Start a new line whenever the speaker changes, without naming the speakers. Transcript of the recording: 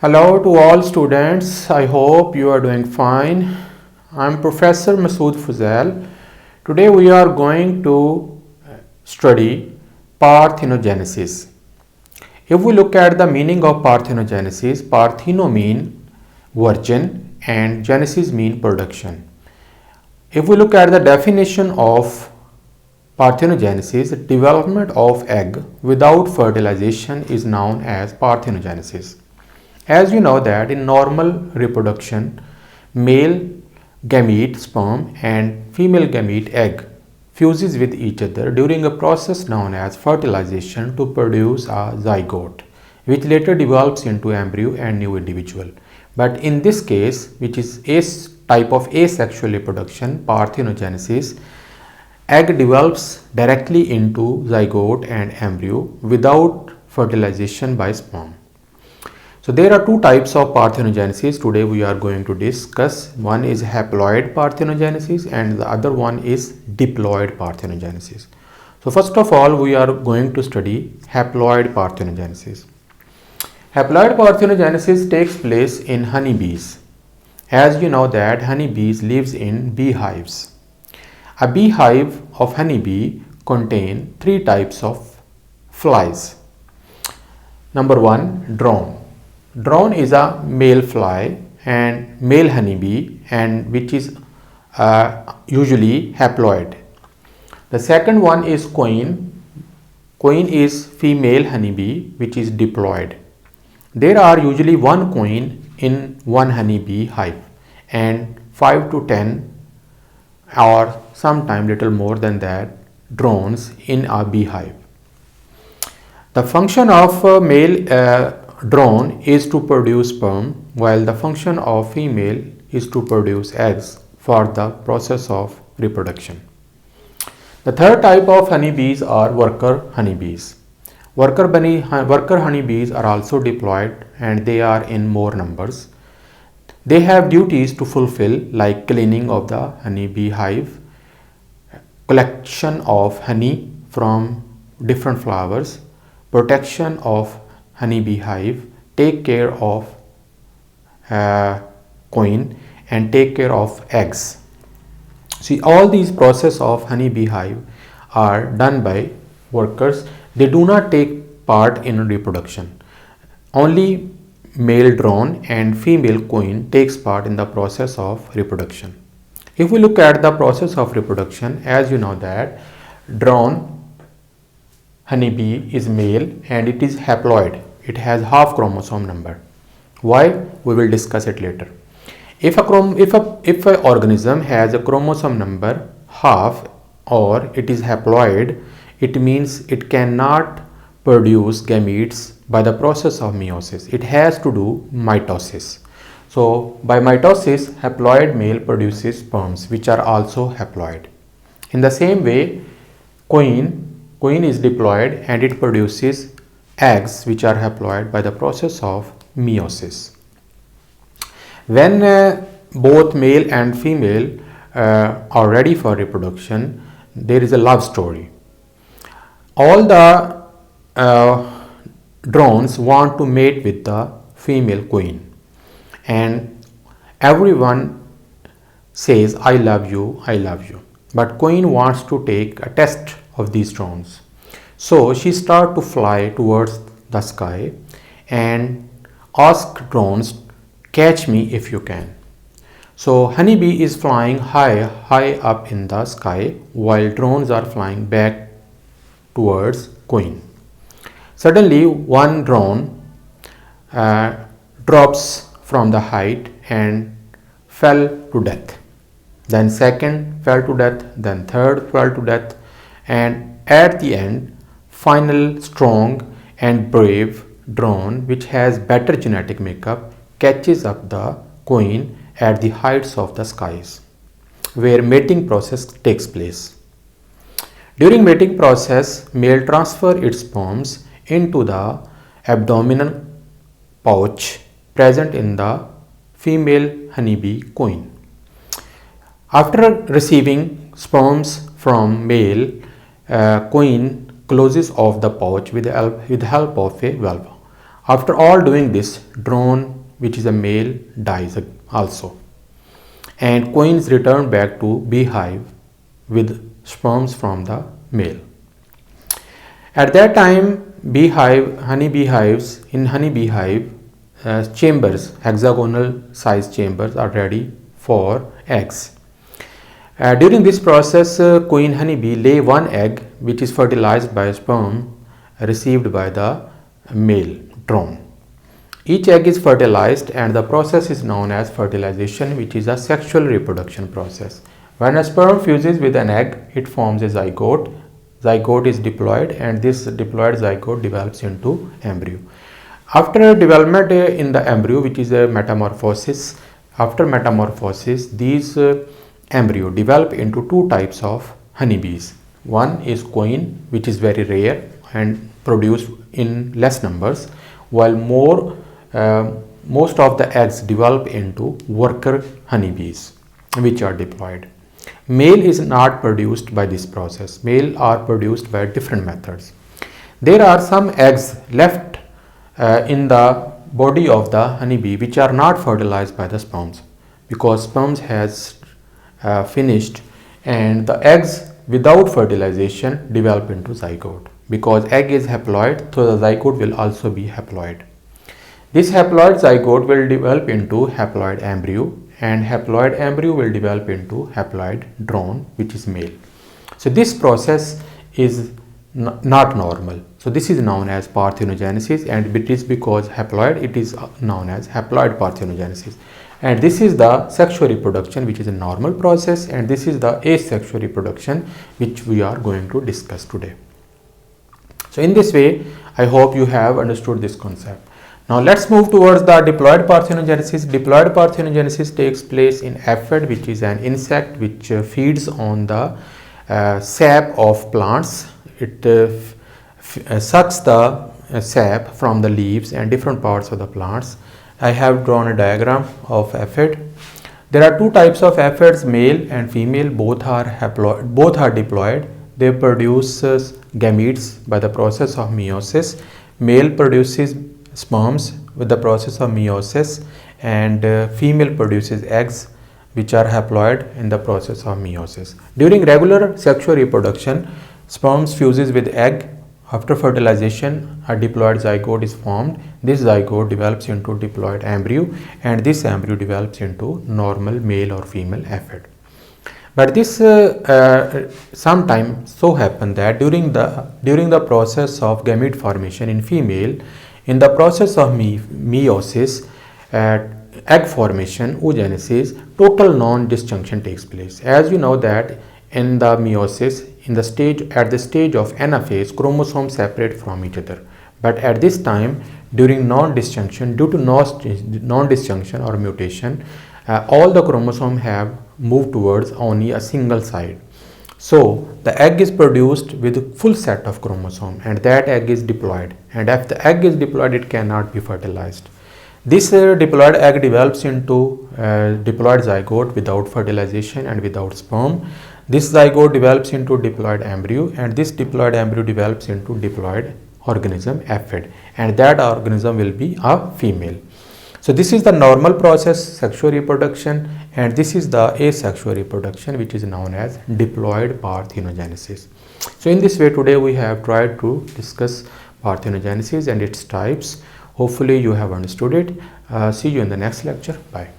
Hello to all students. I hope you are doing fine. I'm Professor Masood Fuzail. Today we are going to study parthenogenesis. If we look at the meaning of parthenogenesis, partheno mean virgin and genesis mean production. If we look at the definition of parthenogenesis, development of egg without fertilization is known as parthenogenesis. As you know that in normal reproduction, male gamete sperm and female gamete egg fuses with each other during a process known as fertilization to produce a zygote, which later develops into embryo and new individual. But in this case, which is a type of asexual reproduction, parthenogenesis, egg develops directly into zygote and embryo without fertilization by sperm. So there are two types of parthenogenesis today we are going to discuss. One is haploid parthenogenesis and the other one is diploid parthenogenesis. So first of all we are going to study haploid parthenogenesis. Haploid parthenogenesis takes place in honeybees. As you know that honeybees lives in beehives. A beehive of honeybee contain three types of flies. Number one, drone. Drone is a male fly and male honeybee and which is usually haploid. The second one is queen. Queen is female honeybee which is diploid. There are usually one queen in one honeybee hive and 5 to 10 or sometime little more than that drones in a beehive. The function of male drone is to produce sperm while the function of female is to produce eggs for the process of reproduction. The third type of honeybees are worker honeybees. Worker honeybees are also diploid and they are in more numbers. They have duties to fulfill like cleaning of the honeybee hive, collection of honey from different flowers, protection of honeybee hive, take care of queen and take care of eggs. See, all these process of honeybee hive are done by workers. They do not take part in reproduction. Only male drone and female queen takes part in the process of reproduction. If we look at the process of reproduction, as you know that drone honeybee is male and it is haploid. It has half chromosome number. Why? We will discuss it later. If a organism has a chromosome number half or it is haploid, it means it cannot produce gametes by the process of meiosis. It has to do mitosis. So by mitosis, haploid male produces sperms which are also haploid. In the same way, queen is diploid and it produces eggs which are haploid by the process of meiosis. When both male and female are ready for reproduction, there is a love story. All the drones want to mate with the female queen and everyone says I love you, I love you. But queen wants to take a test of these drones. So she starts to fly towards the sky and ask drones, catch me if you can. So honeybee is flying high up in the sky while drones are flying back towards queen. Suddenly one drone drops from the height and fell to death. Then second fell to death, then third fell to death, and at the end final strong and brave drone which has better genetic makeup catches up the queen at the heights of the skies where mating process takes place. During mating process, male transfer its sperms into the abdominal pouch present in the female honeybee queen. After receiving sperms from male, queen closes off the pouch with the help of a valve. After all doing this, drone, which is a male, dies also. And queen is returned back to beehive with sperms from the male. At that time, honey beehives, in honey beehive, chambers, hexagonal size chambers are ready for eggs. During this process, queen honeybee lay one egg which is fertilized by a sperm received by the male drone. Each egg is fertilized and the process is known as fertilization, which is a sexual reproduction process. When a sperm fuses with an egg, it forms a zygote. Zygote is diploid and this diploid zygote develops into embryo. After development in the embryo, which is a metamorphosis, after metamorphosis, these embryo develop into two types of honeybees. One is queen, which is very rare and produced in less numbers, while most of the eggs develop into worker honeybees, which are diploid. Male is not produced by this process. Male are produced by different methods. There are some eggs left in the body of the honeybee which are not fertilized by the sperms, because sperms has finished and the eggs without fertilization develop into zygote. Because egg is haploid, so the zygote will also be haploid. This haploid zygote will develop into haploid embryo and haploid embryo will develop into haploid drone, which is male. So this process is not normal. So this is known as parthenogenesis, and it is because haploid, it is known as haploid parthenogenesis. And this is the sexual reproduction, which is a normal process, and this is the asexual reproduction, which we are going to discuss today. So in this way, I hope you have understood this concept. Now let's move towards the diploid parthenogenesis. Diploid parthenogenesis takes place in aphid, which is an insect which feeds on the sap of plants. It sucks the sap from the leaves and different parts of the plants. I have drawn a diagram of aphid. There are two types of aphids, male and female. Both are diploid. They produce gametes by the process of meiosis. Male produces sperms with the process of meiosis, and female produces eggs which are haploid in the process of meiosis. During regular sexual reproduction, sperms fuses with egg. After fertilization, a diploid zygote is formed. This zygote develops into diploid embryo, and this embryo develops into normal male or female aphid. But this sometimes so happen that during the process of gamete formation in female, in the process of meiosis, egg formation, oogenesis, total non-disjunction takes place. As you know that in the meiosis, at the stage of anaphase, chromosomes separate from each other. But at this time, during non-disjunction, due to non-disjunction or mutation, all the chromosomes have moved towards only a single side. So the egg is produced with a full set of chromosome, and that egg is diploid. And if the egg is diploid, it cannot be fertilized. This diploid egg develops into diploid zygote without fertilization and without sperm. This zygote develops into diploid embryo, and this diploid embryo develops into diploid organism aphid, and that organism will be a female. So this is the normal process, sexual reproduction, and this is the asexual reproduction, which is known as diploid parthenogenesis. So in this way, today we have tried to discuss parthenogenesis and its types. Hopefully you have understood it. See you in the next lecture. Bye.